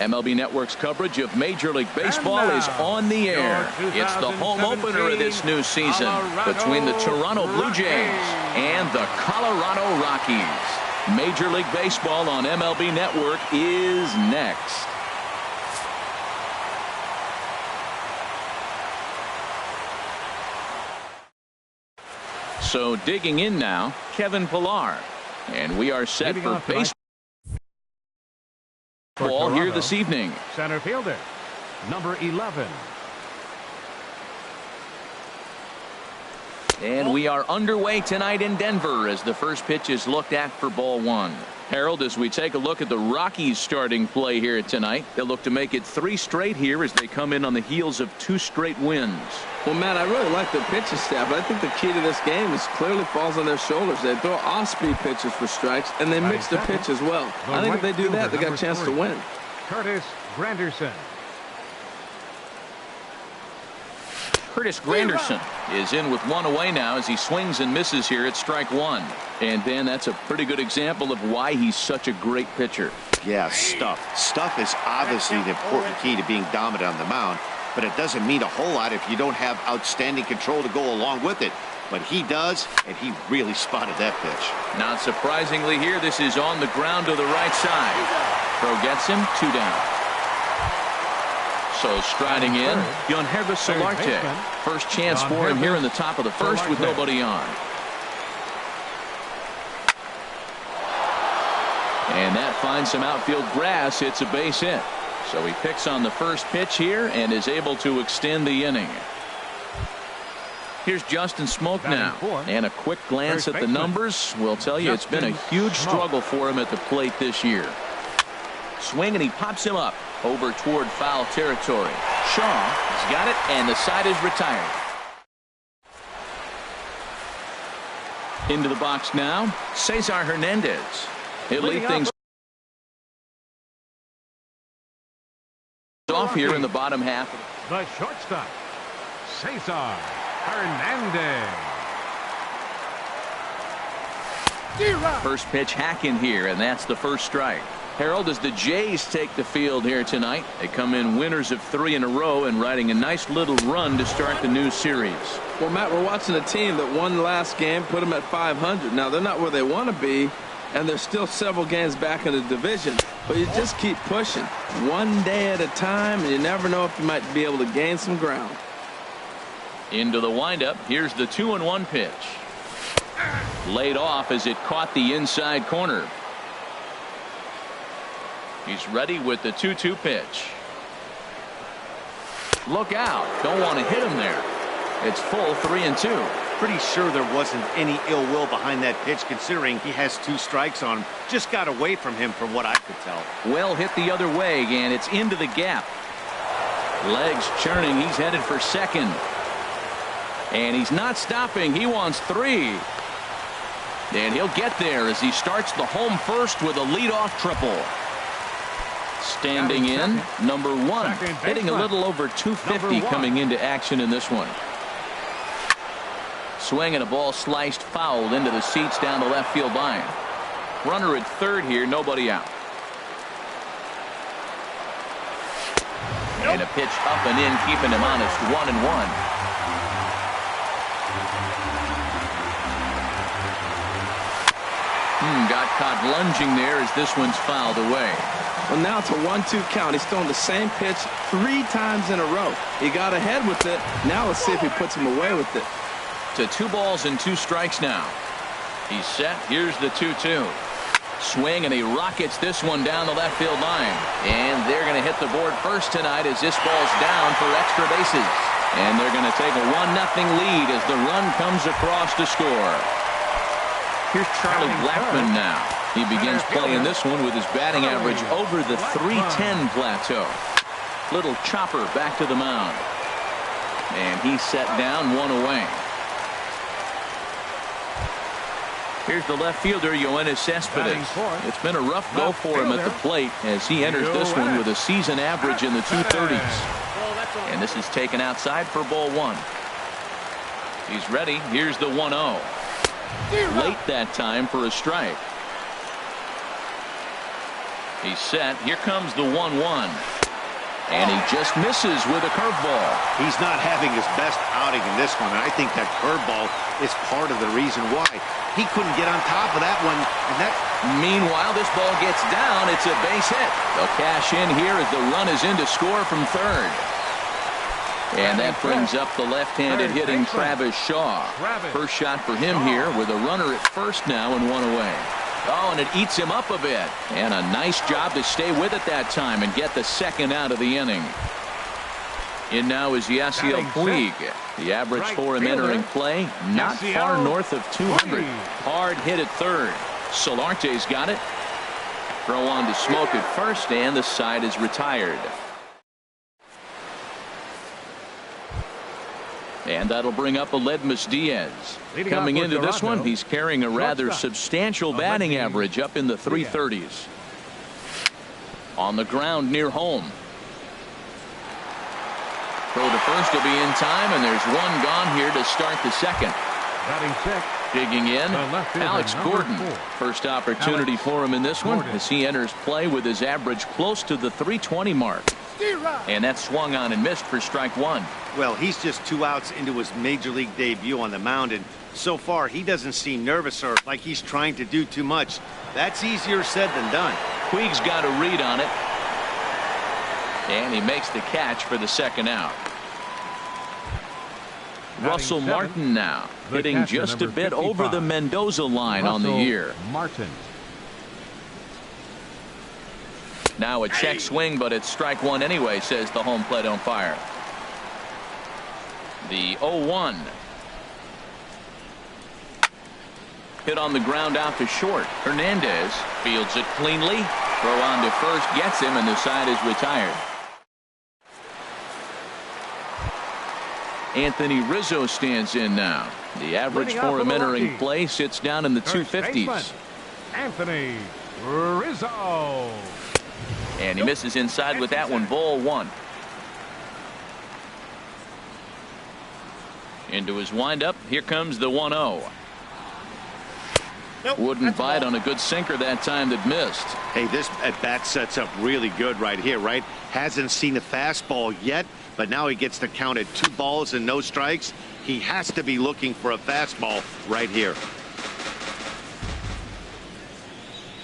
MLB Network's coverage of Major League Baseball is on the air. It's the home opener of this new season between the Toronto Blue Jays and the Colorado Rockies. Major League Baseball on MLB Network is next. So digging in now, Kevin Pillar. And we are set for baseball here this evening. Center fielder, number 11. And we are underway tonight in Denver as the first pitch is looked at for ball one. Harold, as we take a look at the Rockies starting play here tonight, they'll look to make it 3 straight here as they come in on the heels of 2 straight wins. Well, Matt, I really like the pitching staff, but I think the key to this game is clearly falls on their shoulders. They throw off-speed pitches for strikes, and they mix the pitch as well. I think if they do that, they got a chance to win. Curtis Granderson. Curtis Granderson is in with 1 away now as he swings and misses here at strike 1. And Dan, that's a pretty good example of why he's such a great pitcher. Yeah, stuff. Stuff is obviously the important key to being dominant on the mound, but it doesn't mean a whole lot if you don't have outstanding control to go along with it. But he does, and he really spotted that pitch. Not surprisingly here, this is on the ground to the right side. Throw gets him, 2 down. So striding in, Yonhervis Solarte. First chance for him here in the top of the first with nobody on. And that finds some outfield grass. It's a base hit. So he picks on the first pitch here and is able to extend the inning. Here's Justin Smoak now. And a quick glance at the numbers will tell you it's been a huge struggle for him at the plate this year. Swing and he pops him up over toward foul territory. Shaw has got it and the side is retired. Into the box now, Cesar Hernandez. He'll lead things off here in the bottom half. The shortstop, Cesar Hernandez. First pitch hack in here, and that's the first strike. Harold, as the Jays take the field here tonight, they come in winners of 3 in a row and riding a nice little run to start the new series. Well, Matt, we're watching a team that won last game, put them at 500. Now, they're not where they want to be, and they're still several games back in the division. But you just keep pushing one day at a time, and you never know if you might be able to gain some ground. Into the windup. Here's the 2-1 pitch. Laid off as it caught the inside corner. He's ready with the 2-2 pitch. Look out. Don't want to hit him there. It's full 3-2. Pretty sure there wasn't any ill will behind that pitch considering he has 2 strikes on him. Just got away from him from what I could tell. Well hit the other way and it's into the gap. Legs churning. He's headed for second. And he's not stopping. He wants 3. And he'll get there as he starts the home first with a leadoff triple. Standing in, number 1, hitting a little over 250 coming into action in this one. Swing and a ball sliced foul into the seats down the left field line. Runner at third here, nobody out. And a pitch up and in, keeping him honest, 1-1. Got caught lunging there as this one's fouled away. Well, now it's a 1-2 count. He's thrown the same pitch 3 times in a row. He got ahead with it. Now let's see if he puts him away with it. To 2 balls and 2 strikes now. He's set. Here's the 2-2. Swing and he rockets this one down the left field line. And they're going to hit the board first tonight as this ball's down for extra bases. And they're going to take a 1-0 lead as the run comes across to score. Here's Charlie Blackmon now. He begins playing this one with his batting average over the .310 plateau. Little chopper back to the mound. And he's set down 1 away. Here's the left fielder, Yoenis Cespedes. It's been a rough go for him at the plate as he enters this one with a season average in the 230s. And this is taken outside for ball 1. He's ready. Here's the 1-0. Late that time for a strike. He's set. Here comes the 1-1. And he just misses with a curveball. He's not having his best outing in this one, and I think that curveball is part of the reason why. He couldn't get on top of that one, and that... Meanwhile, this ball gets down. It's a base hit. They'll cash in here as the run is in to score from third. And that brings up the left-handed hitting Travis Shaw. First shot for him here with a runner at first now and one away. Oh, and it eats him up a bit. And a nice job to stay with it that time and get the second out of the inning. In now is Yasiel Puig. The average for him entering play, not far north of 200. Hard hit at third. Solarte's got it. Throw on to Smoke at first, and the side is retired. And that'll bring up Aledmus Diaz. Coming into this one, he's carrying a rather substantial batting average up in the 330s. On the ground near home. Throw to first will be in time, and there's one gone here to start the second. Digging in, Alex Gordon. First opportunity for him in this one as he enters play with his average close to the 320 mark. And that swung on and missed for strike one. Well, he's just 2 outs into his major league debut on the mound, and so far he doesn't seem nervous or like he's trying to do too much. That's easier said than done. Puig's got a read on it. And he makes the catch for the second out. Russell Martin now hitting just a bit over the Mendoza line on the year. Now a check swing, but it's strike one anyway, says the home plate umpire. The 0-1. Hit on the ground out to short. Hernandez fields it cleanly. Throw on to first gets him, and the side is retired. Anthony Rizzo stands in now. The average for him entering play sits down in the 250s. Anthony Rizzo. And he misses inside with that one. Ball one. Into his windup. Here comes the 1-0. Wouldn't bite on a good sinker that time that missed. Hey, this at bat sets up really good right here, right? Hasn't seen a fastball yet, but now he gets to count at 2 balls and no strikes. He has to be looking for a fastball right here.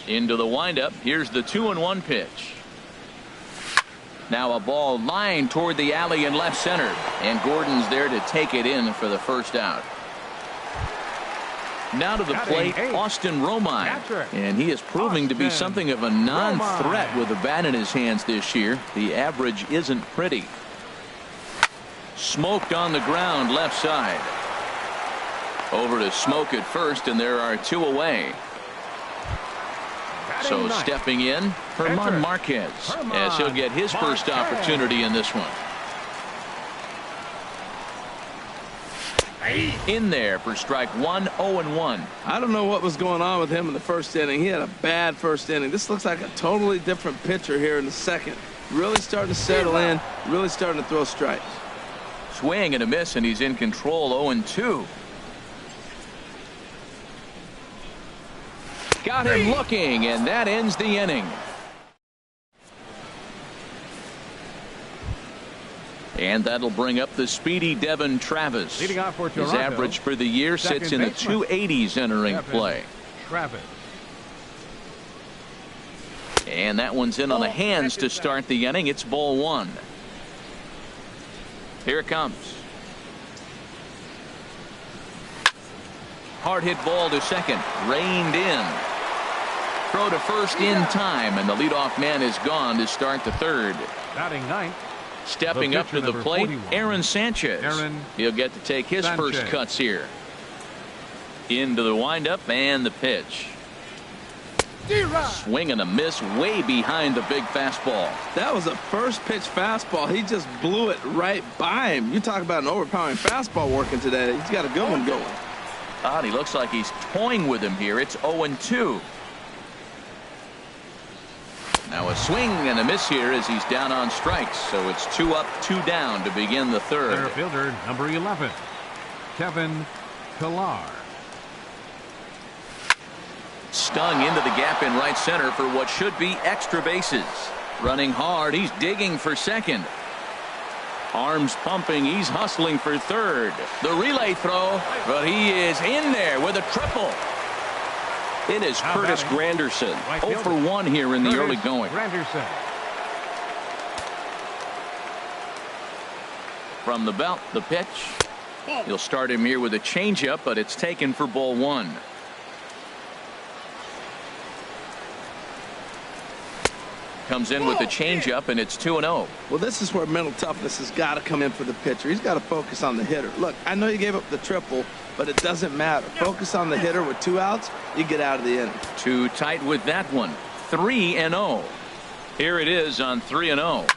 Into the windup. Here's the 2-1 pitch. Now a ball lined toward the alley in left center, and Gordon's there to take it in for the first out. Now to the plate, Austin Romine, and he is proving to be something of a non-threat with the bat in his hands this year. The average isn't pretty. Smoked on the ground left side. Over to Smoke at first, and there are 2 away. So stepping in, Herman Marquez, as he'll get his first opportunity in this one. In there for strike one, 0-1. I don't know what was going on with him in the first inning. He had a bad first inning. This looks like a totally different pitcher here in the second. Really starting to settle in, really starting to throw strikes. Swing and a miss, and he's in control. 0-2. Got him looking, and that ends the inning. And that'll bring up the speedy Devin Travis. Leading off for His Toronto, average for the year sits in the 280s entering play. Travis. And that one's in on the hands to start the inning. It's ball one. Here it comes. Hard hit ball to second. Reined in. Throw to first in time, and the leadoff man is gone to start the third. Batting ninth. Stepping up to the plate, 41. Aaron Sanchez. He'll get to take his first cuts here. Into the windup and the pitch. Swing and a miss way behind the big fastball. That was a first pitch fastball. He just blew it right by him. You talk about an overpowering fastball working today. He's got a good one going. He looks like he's toying with him here. It's 0-2. Now a swing and a miss here as he's down on strikes. So it's 2 up, 2 down to begin the third. Center fielder number 11, Kevin Pillar. Gets stung into the gap in right center for what should be extra bases. Running hard, he's digging for second. Arms pumping, he's hustling for third. The relay throw, but he is in there with a triple. It is Curtis Granderson, 0 for 1 here in the early going. Granderson. From the belt, the pitch. He'll start him here with a changeup, but it's taken for ball 1. Comes in with the changeup, and it's 2-0. Well, this is where mental toughness has got to come in for the pitcher. He's got to focus on the hitter. Look, I know you gave up the triple, but it doesn't matter. Focus on the hitter with 2 outs, you get out of the inning. Too tight with that one. 3-0. Here it is on 3-0.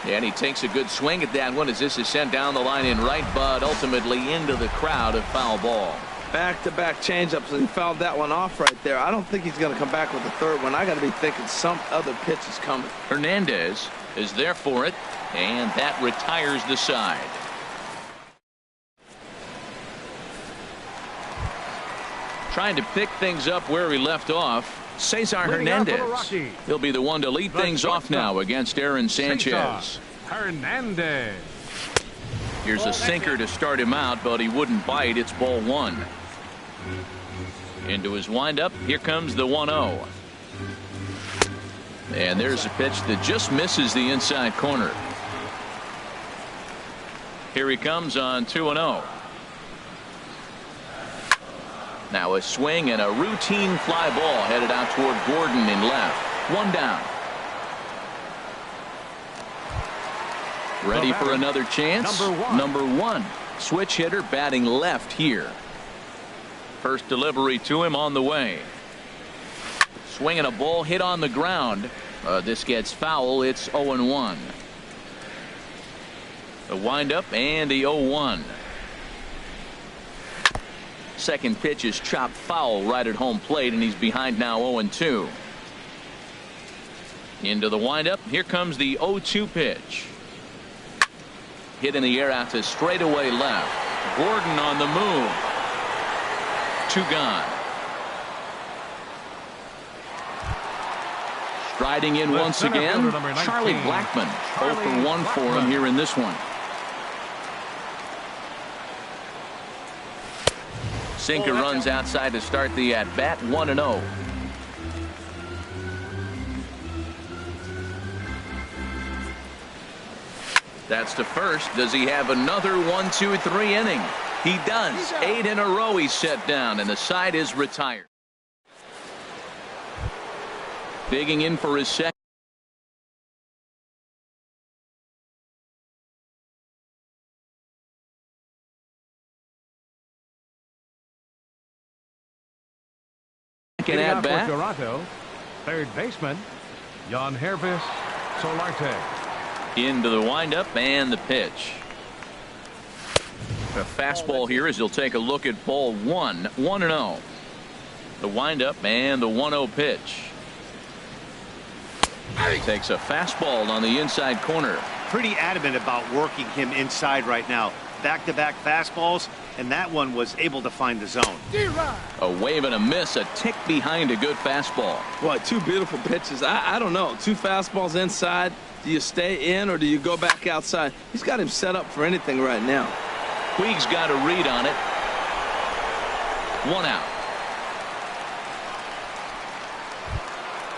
And he takes a good swing at that one as this is sent down the line in right, but ultimately into the crowd, of foul ball. Back-to-back changeups, and he fouled that one off right there. I don't think he's going to come back with the third one. I got to be thinking some other pitch is coming. Hernandez is there for it, and that retires the side. Trying to pick things up where he left off. Cesar Hernandez. He'll be the one to lead things off now against Aaron Sanchez. Hernandez. Here's a sinker to start him out, but he wouldn't bite. It's ball 1. Into his windup. Here comes the 1-0. And there's a pitch that just misses the inside corner. Here he comes on 2-0. Now a swing and a routine fly ball headed out toward Gordon in left. 1 down. Ready for another chance. Number one. Switch hitter batting left here. First delivery to him on the way. Swinging a ball hit on the ground. This gets foul. It's 0-1. The windup and the 0-1. Second pitch is chopped foul right at home plate, and he's behind now 0-2. Into the windup. Here comes the 0-2 pitch. Hit in the air out to straightaway left. Gordon on the move. 2 gone. Striding in once again, Charlie Blackmon. 0 for 1 for him here in this one. Sinker runs outside to start the at-bat. 1-0. That's to first. Does he have another 1, 2, 3 inning? He does. 8 in a row he's set down, and the side is retired. Digging in for his second. At bat. Toronto, third baseman, Jan Hervis Solarte. Into the windup and the pitch. A fastball here as he'll take a look at ball 1. 1-0. The windup and the 1-0 pitch. He takes a fastball on the inside corner. Pretty adamant about working him inside right now. Back-to-back fastballs, and that one was able to find the zone. A wave and a miss, a tick behind a good fastball. Boy, 2 beautiful pitches. I don't know. 2 fastballs inside. Do you stay in or do you go back outside? He's got him set up for anything right now. Puig's got a read on it. 1 out.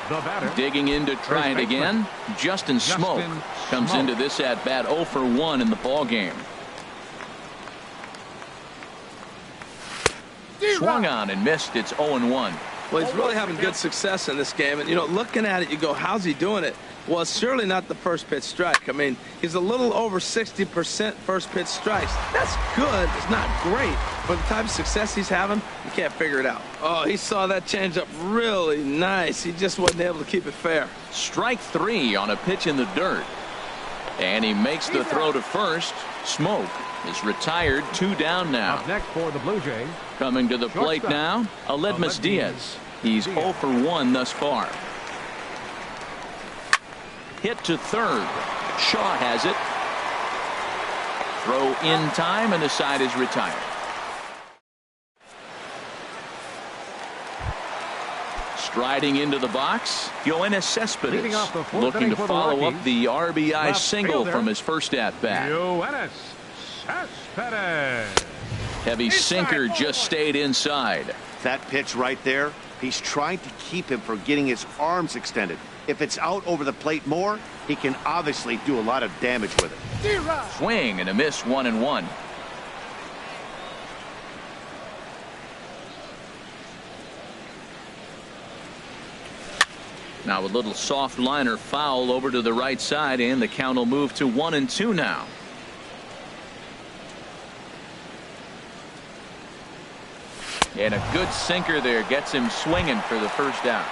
The batter. Digging in to try it again. Justin Smoke comes into this at bat 0 for 1 in the ball game. Swung on and missed. It's 0-1. Well, he's really having good success in this game. And, you know, looking at it, you go, how's he doing it? Well, it's surely not the first pitch strike. I mean, he's a little over 60% first pitch strikes. That's good. It's not great. But the type of success he's having, you can't figure it out. Oh, he saw that changeup really nice. He just wasn't able to keep it fair. Strike 3 on a pitch in the dirt. And he makes the throw to first. Smoke is retired. 2 down now. Up next for the Blue Jays. Coming to the plate now, Aledmus Diaz. He's 0 for 1 thus far. Hit to third. Shaw has it. Throw in time, and the side is retired. Riding into the box, Yoenis Leading off the Cespedes, fourth looking inning to for the follow up Rockies, the RBI left single fielder, from his first at-bat. Yoenis Cespedes. Heavy sinker just stayed inside. That pitch right there, he's trying to keep him from getting his arms extended. If it's out over the plate more, he can obviously do a lot of damage with it. Swing and a miss, 1-1. Now a little soft liner foul over to the right side, and the count will move to 1-2 now. And a good sinker there gets him swinging for the first out.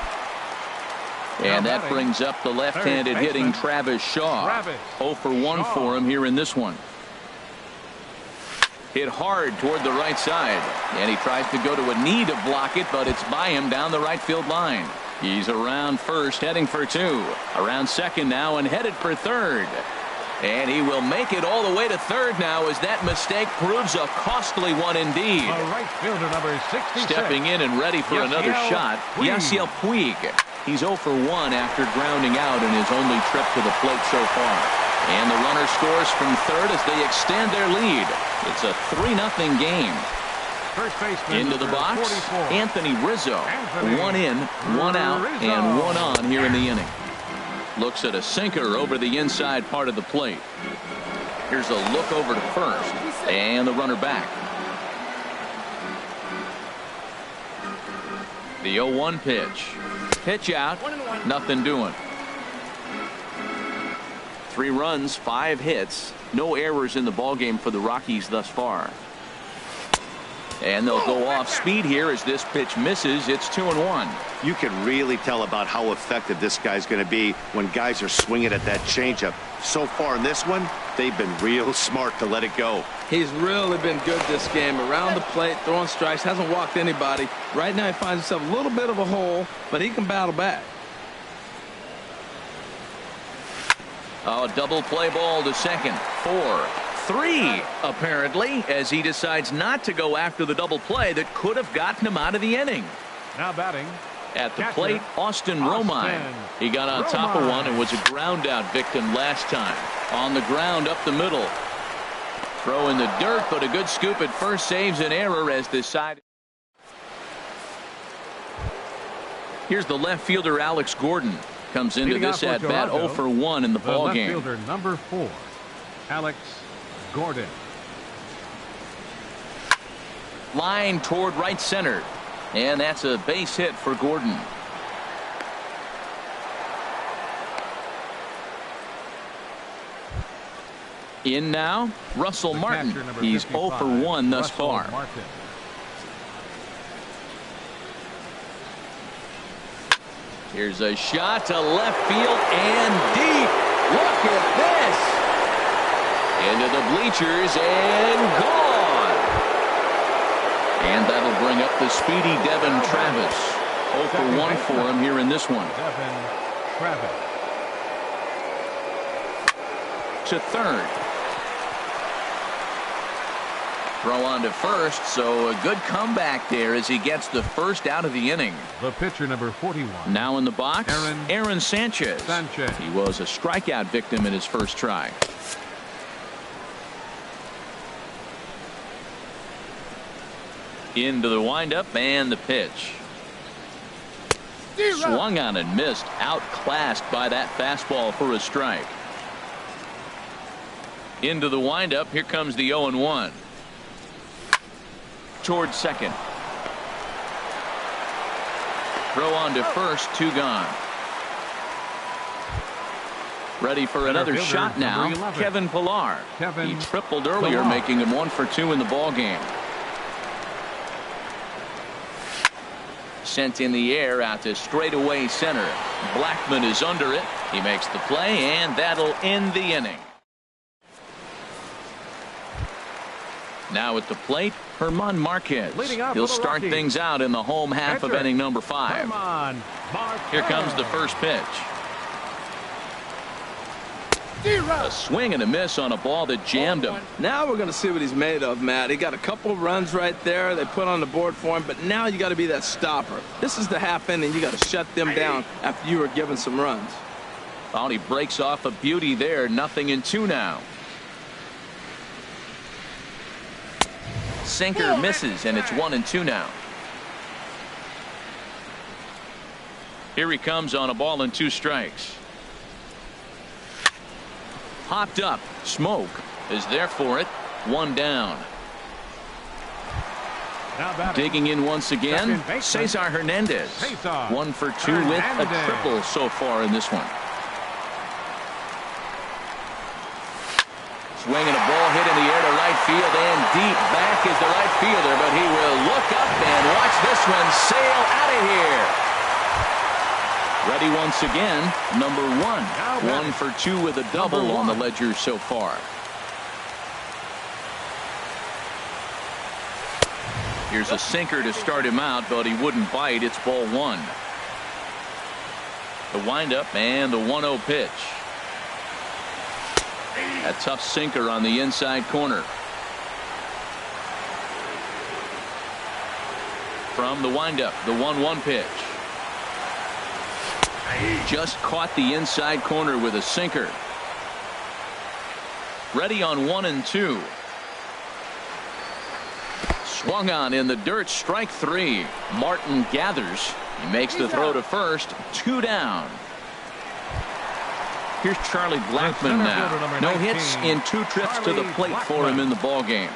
And that brings up the left-handed hitting Travis Shaw. 0 for 1 for him here in this one. Hit hard toward the right side, and he tries to go to a knee to block it, but it's by him down the right field line. He's around first, heading for 2. Around second now and headed for third. And he will make it all the way to third now as that mistake proves a costly one indeed. Right fielder number 66. Stepping in and ready for another shot, Yasiel Puig. He's 0 for 1 after grounding out in his only trip to the plate so far. And the runner scores from third as they extend their lead. It's a 3-0 game. First baseman Into the box, 44. Anthony Rizzo. 1 in, 1 out, and 1 on here in the inning. Looks at a sinker over the inside part of the plate. Here's a look over to first, and the runner back. The 0-1 pitch. Pitch out, nothing doing. 3 runs, 5 hits, no errors in the ballgame for the Rockies thus far. And they'll go off speed here as this pitch misses. It's 2-1. You can really tell about how effective this guy's going to be when guys are swinging at that changeup. So far in this one, they've been real smart to let it go. He's really been good this game. Around the plate, throwing strikes, hasn't walked anybody. Right now he finds himself a little bit of a hole, but he can battle back. Oh, double play ball to second. 4, 3, apparently, as he decides not to go after the double play that could have gotten him out of the inning. Now batting. At the plate, Austin Romine. He got on top of one and was a ground out victim last time. On the ground up the middle. Throw in the dirt, but a good scoop at first saves an error as decided. Here's the left fielder Alex Gordon. Comes into this at bat 0 for 1 in the ball game. Left fielder number 4, Alex Gordon. Line toward right center. And that's a base hit for Gordon. In now, Russell Martin. He's 0 for 1 thus far. Here's a shot to left field and deep. Look at this. Into the bleachers and gone. And that'll bring up the speedy Devin Travis. 0 for 1 for him here in this one. Devin Travis. To third. Throw on to first, so a good comeback there as he gets the first out of the inning. The pitcher number 41. Now in the box, Aaron Sanchez. He was a strikeout victim in his first try. Into the windup and the pitch. Swung on and missed, outclassed by that fastball for a strike. Into the windup, here comes the 0-1. Towards second. Throw on to first, 2 gone. Ready for another shot now, Kevin Pillar. He tripled earlier, making him 1 for 2 in the ball game. Sent in the air out to straightaway center. Blackman is under it. He makes the play, and that'll end the inning. Now at the plate, German Marquez. He'll start things out in the home half of inning number 5. Here comes the first pitch. A swing and a miss on a ball that jammed him. Now we're going to see what he's made of, Matt. He got a couple runs right there they put on the board for him, but now you got to be that stopper. This is the half inning. You got to shut them down after you were given some runs. Oh, he breaks off a beauty there. 0-2 now. Sinker misses, and it's 1-2 now. Here he comes on a ball and 2 strikes. Hopped up. Smoke is there for it. 1 down. Digging in once again, Cesar Hernandez. 1 for 2 with a triple so far in this one. Swing and a ball hit in the air to right field and deep. Back is the right fielder, but he will look up and watch this one sail out of here. Ready once again, number 1. 1 for 2 with a double on the ledger so far. Here's a sinker to start him out, but he wouldn't bite. It's ball 1. The windup and the 1-0 pitch. A tough sinker on the inside corner. From the windup, the 1-1 pitch. Just caught the inside corner with a sinker. Ready on 1-2. Swung on in the dirt, strike 3. Martin gathers. He makes the throw to first. 2 down. Here's Charlie Blackmon now. No hits in 2 trips to the plate for him in the ball game.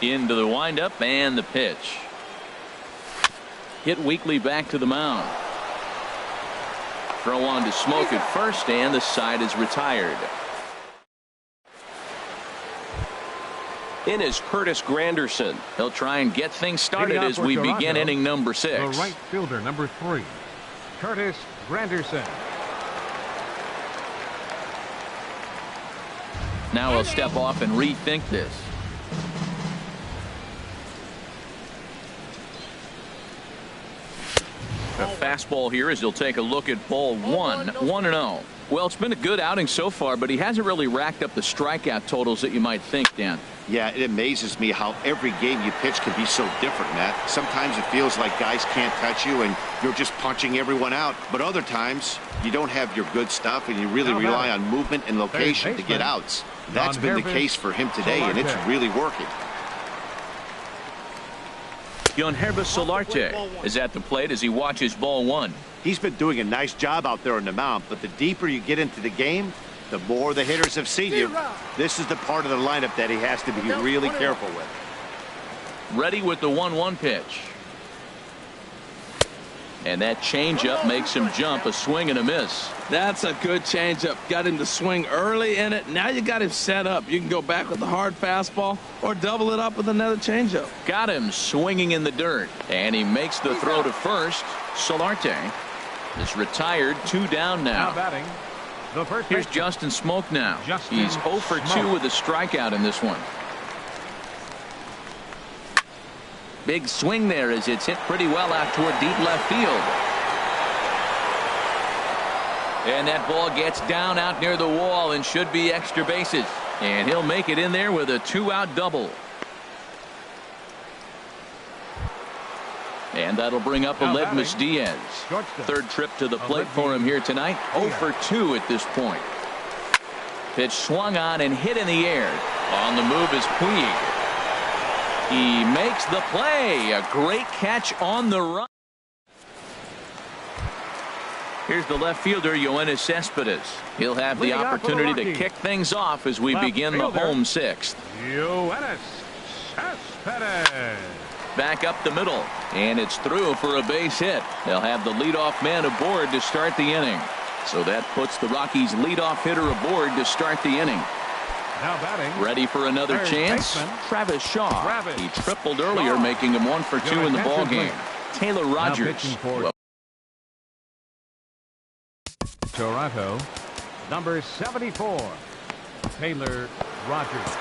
Into the windup and the pitch. Hit weakly back to the mound. Throw on to Smoke at first, and the side is retired. In is Curtis Granderson. He'll try and get things started as we begin inning number 6. The right fielder, number 3, Curtis Granderson. Now he'll step off and rethink this. A fastball here as he'll take a look at ball 1. 1-0. Well, it's been a good outing so far, but he hasn't really racked up the strikeout totals that you might think, Dan. Yeah, it amazes me how every game you pitch can be so different, Matt. Sometimes it feels like guys can't touch you and you're just punching everyone out. But other times you don't have your good stuff and you really rely on movement and location to get outs. That's been the case for him today, and it's really working. Yonhervis Solarte is at the plate as he watches ball 1. He's been doing a nice job out there on the mound, but the deeper you get into the game, the more the hitters have seen you. This is the part of the lineup that he has to be really careful with. Ready with the 1-1 pitch. And that changeup makes him jump. A swing and a miss. That's a good changeup. Got him to swing early in it. Now you got him set up. You can go back with the hard fastball or double it up with another changeup. Got him swinging in the dirt. And he makes the throw to first. Solarte is retired. 2 down now. Batting, the first Here's Justin Smoke now. He's 0 for 2 with a strikeout in this one. Big swing there as it's hit pretty well out toward deep left field. And that ball gets down out near the wall and should be extra bases. And he'll make it in there with a 2-out double. And that'll bring up Aledmus Diaz. 3rd trip to the plate for him here tonight. 0 for 2 at this point. Pitch swung on and hit in the air. On the move is Puig. He makes the play. A great catch on the run. Here's the left fielder, Yoenis Cespedes. He'll have the opportunity to kick things off as we begin the home 6th. Yoenis Cespedes. Back up the middle, and it's through for a base hit. They'll have the leadoff man aboard to start the inning. So that puts the Rockies' leadoff hitter aboard to start the inning. Now batting. Ready for another chance? Travis Shaw. He tripled earlier, making him 1 for 2 in the ball game. Taylor Rogers. Toronto, number 74, Taylor Rogers.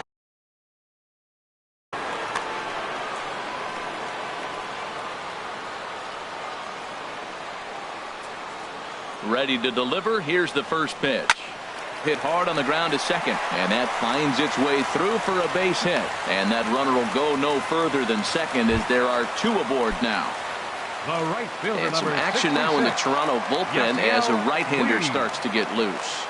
Ready to deliver. Here's the first pitch. hit hard on the ground to second, and that finds its way through for a base hit. And that runner will go no further than second as there are two aboard now. The right fielder, And some number action now in the 66. Toronto bullpen as a right-hander Green. starts to get loose.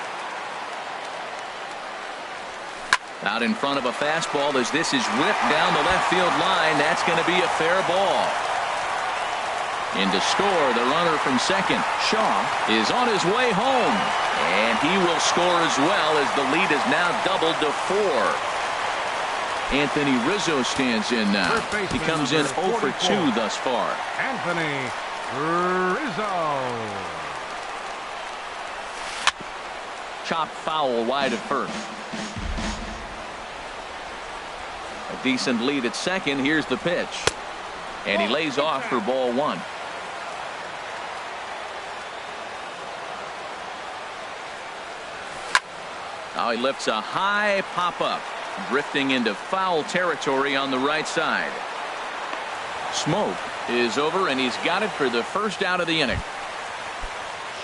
Out in front of a fastball as this is whipped down the left field line. That's going to be a fair ball. In to score, the runner from second, Shaw, is on his way home. And he will score as well as the lead is now doubled to 4. Anthony Rizzo stands in now. He comes in 0 for 2 thus far. Anthony Rizzo. Chopped foul wide of first. A decent lead at second. Here's the pitch. And he lays off for ball 1. Now he lifts a high pop-up, drifting into foul territory on the right side. Smoke is over, and he's got it for the first out of the inning.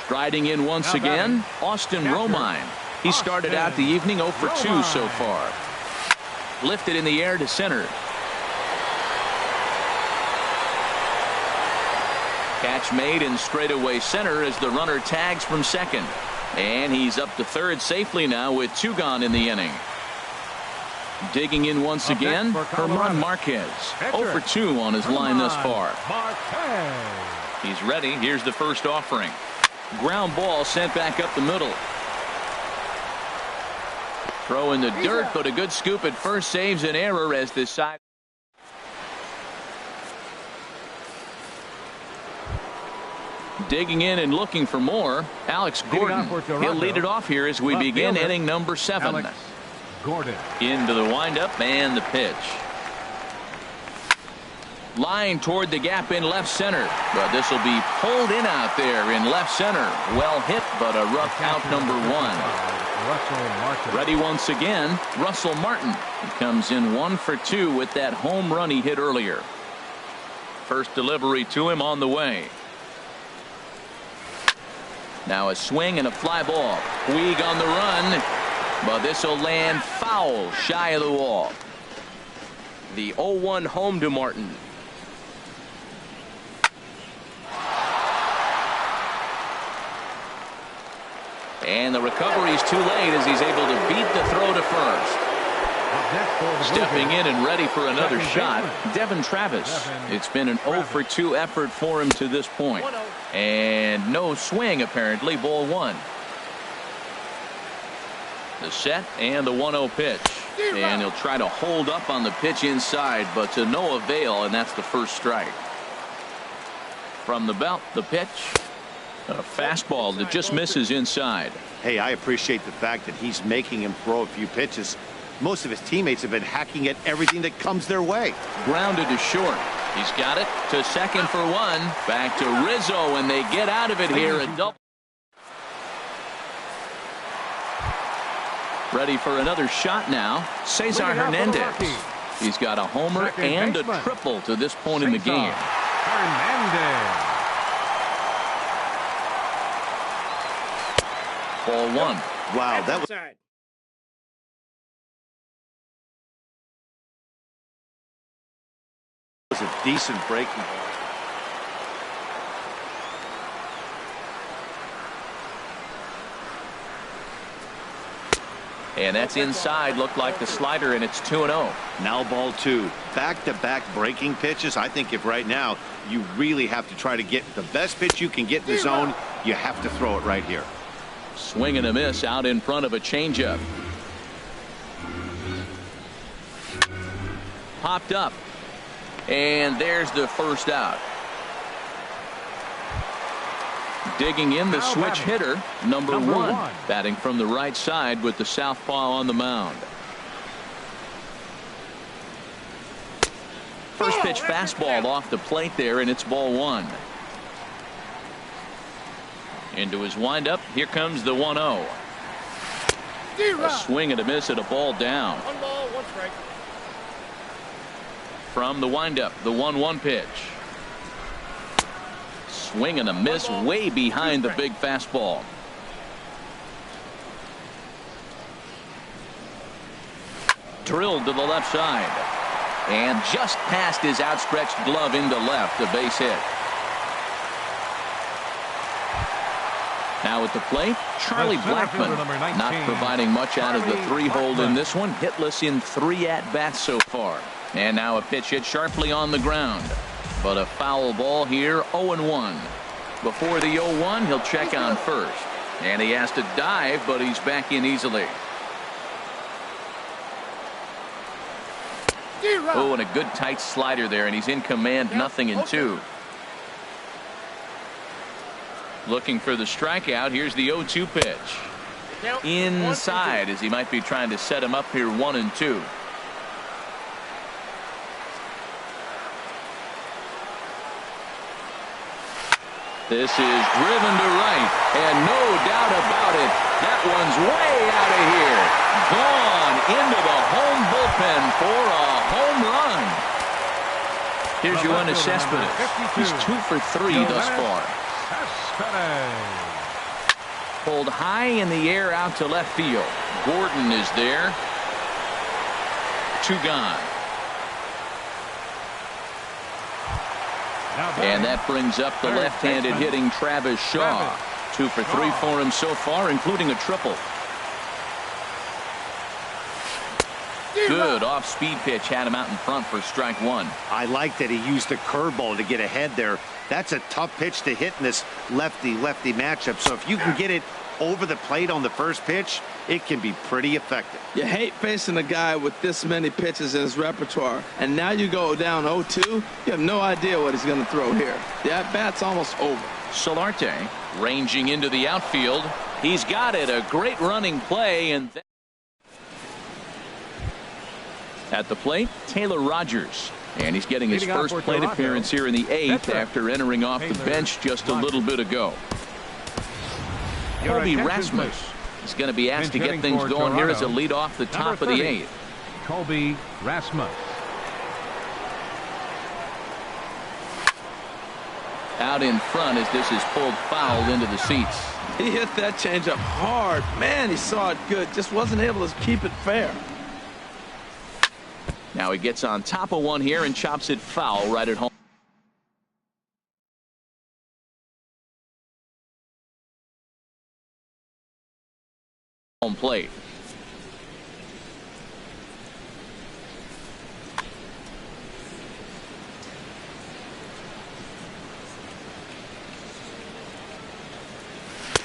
Striding in once again, Austin Romine. He started out the evening 0 for 2 so far. Lifted in the air to center. Catch made in straightaway center as the runner tags from second. And he's up to third safely now with 2 gone in the inning. Digging in once again, Herman Marquez. 0 for 2 on his line thus far. He's ready. Here's the first offering. Ground ball sent back up the middle. Throw in the dirt, but a good scoop at first saves an error as this side. Digging in and looking for more, Alex Gordon. He'll lead it off here as we begin inning number 7. Alex Gordon. Into the windup and the pitch. Line toward the gap in left center. But this will be pulled in out there in left center. Well hit, but a rough out number 1. Ready once again, Russell Martin. He comes in 1 for 2 with that home run he hit earlier. First delivery to him on the way. Now a swing and a fly ball. Puig on the run, but this will land foul shy of the wall. The 0-1 home to Martin. And the recovery's too late as he's able to beat the throw to first. Stepping in and ready for another shot, Devin Travis. It's been an 0 for 2 effort for him to this point. And no swing apparently, ball 1. The set and the 1-0 pitch. And he'll try to hold up on the pitch inside, but to no avail, and that's the first strike. From the belt, the pitch. A fastball that just misses inside. Hey, I appreciate the fact that he's making him throw a few pitches. Most of his teammates have been hacking at everything that comes their way. Grounded to short. He's got it to second for 1. Back to Rizzo, and they get out of it here. A double. Ready for another shot now. Cesar Hernandez. He's got a homer and a triple to this point in the game. Hernandez. Ball 1. Wow, that was a decent breaking ball. And that's inside. Looked like the slider, and it's 2-0. Now ball 2. Back-to-back breaking pitches. I think if right now you really have to try to get the best pitch you can get in the zone, you have to throw it right here. Swing and a miss out in front of a changeup. Popped up. And there's the first out. Digging in the switch hitter, number 1. Batting from the right side with the southpaw on the mound. First pitch fastball off the plate there, and it's ball 1. Into his windup, here comes the 1-0. A swing and a miss at a ball down. 1 ball, 1 strike. From the windup, the 1-1 pitch. Swing and a miss way behind the big fastball. Drilled to the left side. And just past his outstretched glove into left, a base hit. Now at the plate, Charlie Blackmon, not providing much out of the 3-hole in this one. Hitless in 3 at-bats so far. And now a pitch hit sharply on the ground. But a foul ball here, 0-1. Before the 0-1, he'll check on first. And he has to dive, but he's back in easily. Oh, and a good tight slider there, and he's in command, 0-2. Looking for the strikeout. Here's the 0-2 pitch. Inside, as he might be trying to set him up here, 1-2. This is driven to right, and no doubt about it, that one's way out of here. Gone into the home bullpen for a home run. Here's Yoenis Cespedes. He's 2 for 3 thus far. Pulled high in the air out to left field. Gordon is there. 2 gone. And that brings up the left-handed hitting Travis Shaw. 2 for 3 for him so far, including a triple. Good off-speed pitch had him out in front for strike 1. I like that he used the curveball to get ahead there. That's a tough pitch to hit in this lefty-lefty matchup. So if you can get it over the plate on the first pitch, it can be pretty effective. You hate facing a guy with this many pitches in his repertoire, and now you go down 0-2. You have no idea what he's going to throw here. The at-bat's almost over. Solarte ranging into the outfield. He's got it. A great running play. And at the plate, Taylor Rogers. And he's getting his first plate appearance here in the 8th after entering off the bench just a little bit ago. Colby Rasmus is going to be asked to get things going here as a lead off the top of the 8th. Colby Rasmus. Out in front as this is pulled foul into the seats. He hit that changeup hard. Man, he saw it good. Just wasn't able to keep it fair. Now he gets on top of one here and chops it foul right at home. Home plate.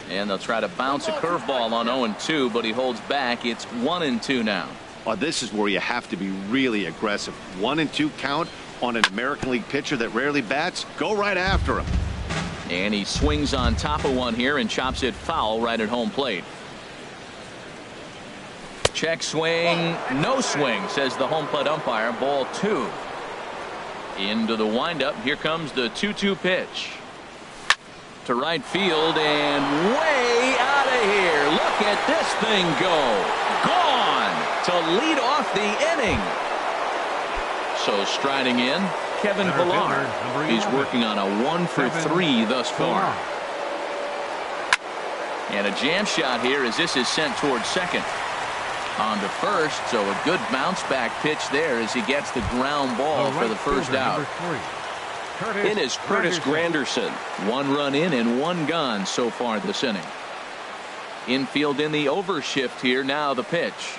And they'll try to bounce a curveball on 0-2, but he holds back. It's 1-2 now. Well, this is where you have to be really aggressive. 1-2 count on an American League pitcher that rarely bats. Go right after him. And he swings on top of one here and chops it foul right at home plate. Check swing, no swing, says the home plate umpire. Ball 2. Into the windup. Here comes the 2-2 pitch. To right field and way out of here. Look at this thing go. Gone to lead off the inning. So striding in, Kevin Pillar. He's working on a 1 for 3 thus far. And a jam shot here as this is sent towards second. On to first, so a good bounce back pitch there as he gets the ground ball for the first out. In is Curtis Granderson. 1 run in and 1 gone so far this inning. Infield in the overshift here. Now the pitch.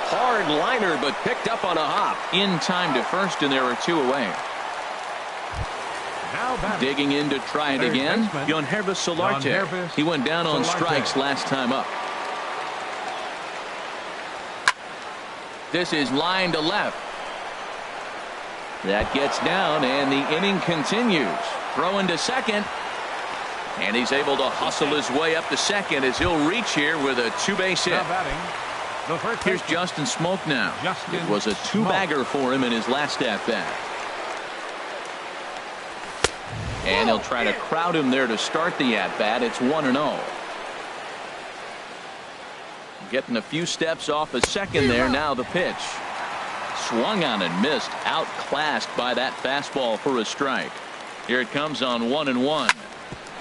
Hard liner, but picked up on a hop. In time to first, and there are 2 away. Digging in to try it again. Yoenis Solarte. He went down on strikes last time up. This is line to left. That gets down, and the inning continues. Throw into second. And he's able to hustle his way up to second as he'll reach here with a 2-base hit. Here's Justin Smoak now. It was a 2-bagger for him in his last at-bat. And he'll try to crowd him there to start the at-bat. It's 1-0. Getting a few steps off a second there. Now the pitch. Swung on and missed. Outclassed by that fastball for a strike. Here it comes on 1-1.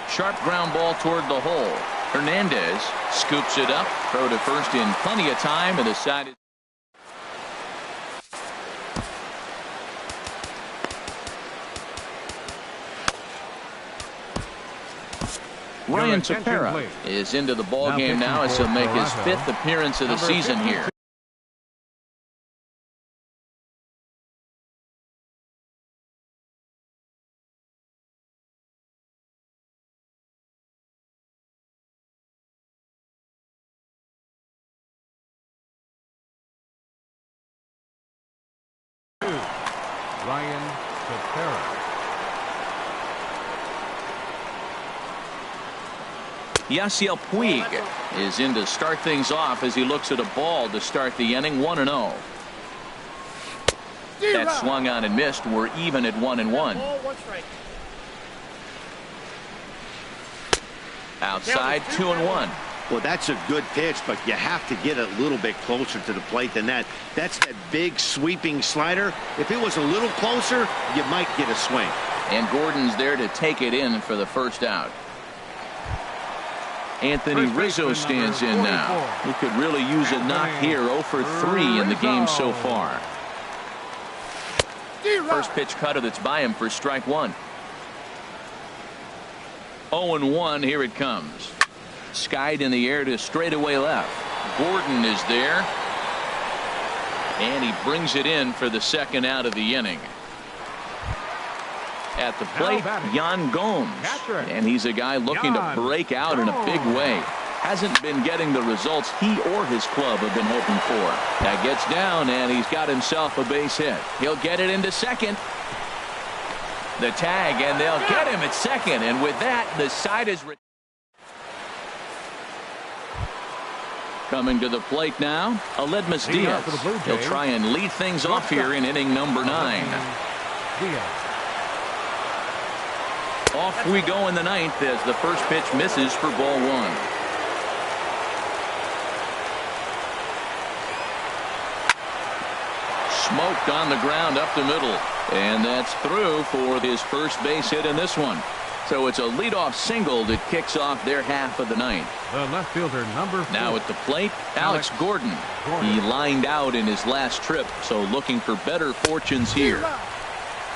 Sharp ground ball toward the hole. Hernandez scoops it up. Throw to first in plenty of time, and the side is. Ryan Tepera is into the ball game now as he'll make his 5th appearance of the season here. Ryan Tepera. Yasiel Puig is in to start things off as he looks at a ball to start the inning. 1-0. That swung on and missed. We're even at 1-1. Outside, 2-1. Well, that's a good pitch, but you have to get a little bit closer to the plate than that. That's that big sweeping slider. If it was a little closer, you might get a swing. And Gordon's there to take it in for the first out. Anthony Rizzo stands in now. He could really use a knock here. 0 for 3 in the game so far. First pitch cutter that's by him for strike 1. 0-1. Here it comes. Skied in the air to straightaway left. Gordon is there. And he brings it in for the second out of the inning. At the plate, Yan Gomes. And he's a guy looking to break out in a big way. Hasn't been getting the results he or his club have been hoping for. That gets down, and he's got himself a base hit. He'll get it into second. The tag, and they'll get him at second. And with that, the side is... Coming to the plate now, Aledmus Diaz. He'll try and lead things off here in inning number 9. Off we go in the 9th as the first pitch misses for ball 1. Smoked on the ground up the middle. And that's through for his first base hit in this one. So it's a leadoff single that kicks off their half of the 9th. The left fielder, number 4. Now at the plate, Alex Gordon. He lined out in his last trip, so looking for better fortunes here.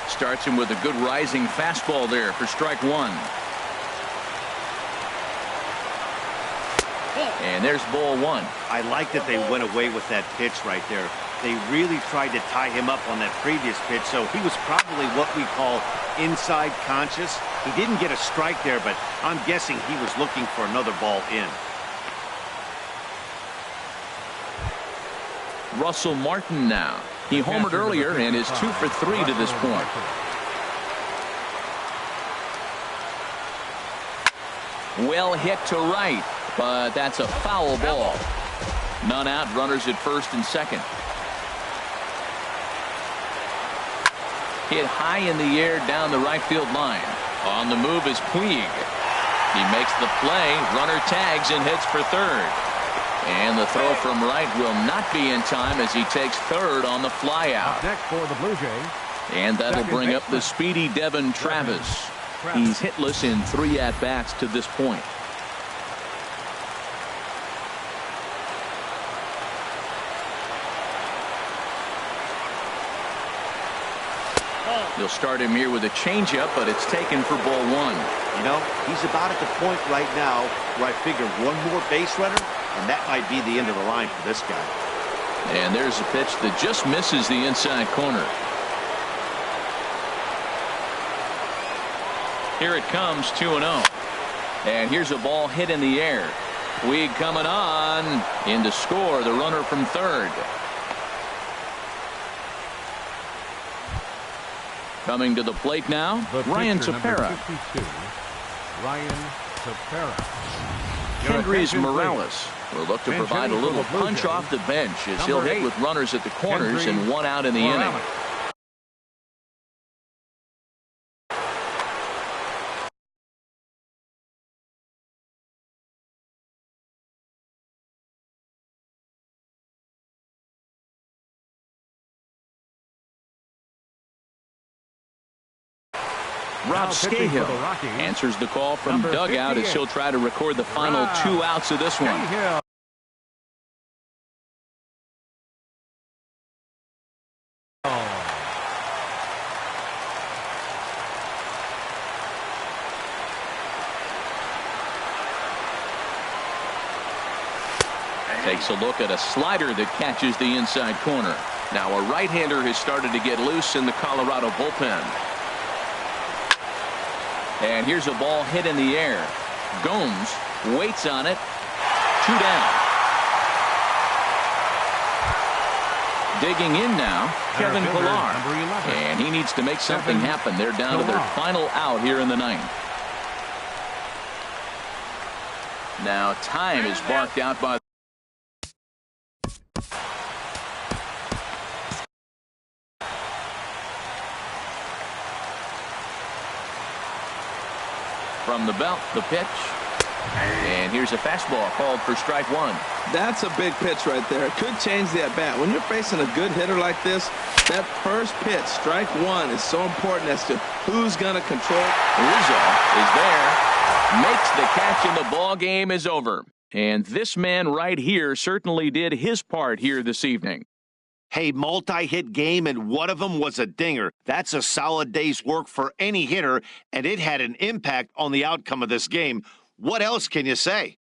Starts him with a good rising fastball there for strike 1. And there's ball 1. I like that they went away with that pitch right there. They really tried to tie him up on that previous pitch, so he was probably what we call inside conscious. He didn't get a strike there, but I'm guessing he was looking for another ball in. Russell Martin now. He homered earlier and is 2 for 3 to this point. Well hit to right, but that's a foul ball. None out, runners at first and second. Hit high in the air down the right field line. On the move is Puig. He makes the play, runner tags and heads for third. And the throw from right will not be in time as he takes third on the flyout. Next for the Blue Jays. And that'll bring up the speedy Devin Travis. He's hitless in 3 at-bats to this point. They'll start him here with a changeup, but it's taken for ball 1. You know, he's about at the point right now where I figure one more base runner, and that might be the end of the line for this guy. And there's a pitch that just misses the inside corner. Here it comes, 2-0. And here's a ball hit in the air. Puig coming on. In to score, the runner from third. Coming to the plate now, Ryan Tepera. Ryan Tepera. Kendrys Morales will look to provide a little punch off the bench as he'll hit with runners at the corners and 1 out in the inning. Rob Now pitching for Scahill the Rockies, answers the call from number dugout as 58. he'll try to record the final Rob 2 outs of this one. Scahill. Takes a look at a slider that catches the inside corner. Now a right-hander has started to get loose in the Colorado bullpen. And here's a ball hit in the air. Gomes waits on it. 2 down. Digging in now, Kevin fielder, Pillar. number 11. And he needs to make something happen. They're down to their final out here in the 9th. Now time is barked out by from the belt, the pitch. And here's a fastball called for strike 1. That's a big pitch right there. It could change the at-bat. When you're facing a good hitter like this, that first pitch, strike 1, is so important as to who's going to control. Rizzo is there, makes the catch, and the ball game is over. And this man right here certainly did his part here this evening. Hey, multi-hit game, and one of them was a dinger. That's a solid day's work for any hitter, and it had an impact on the outcome of this game. What else can you say?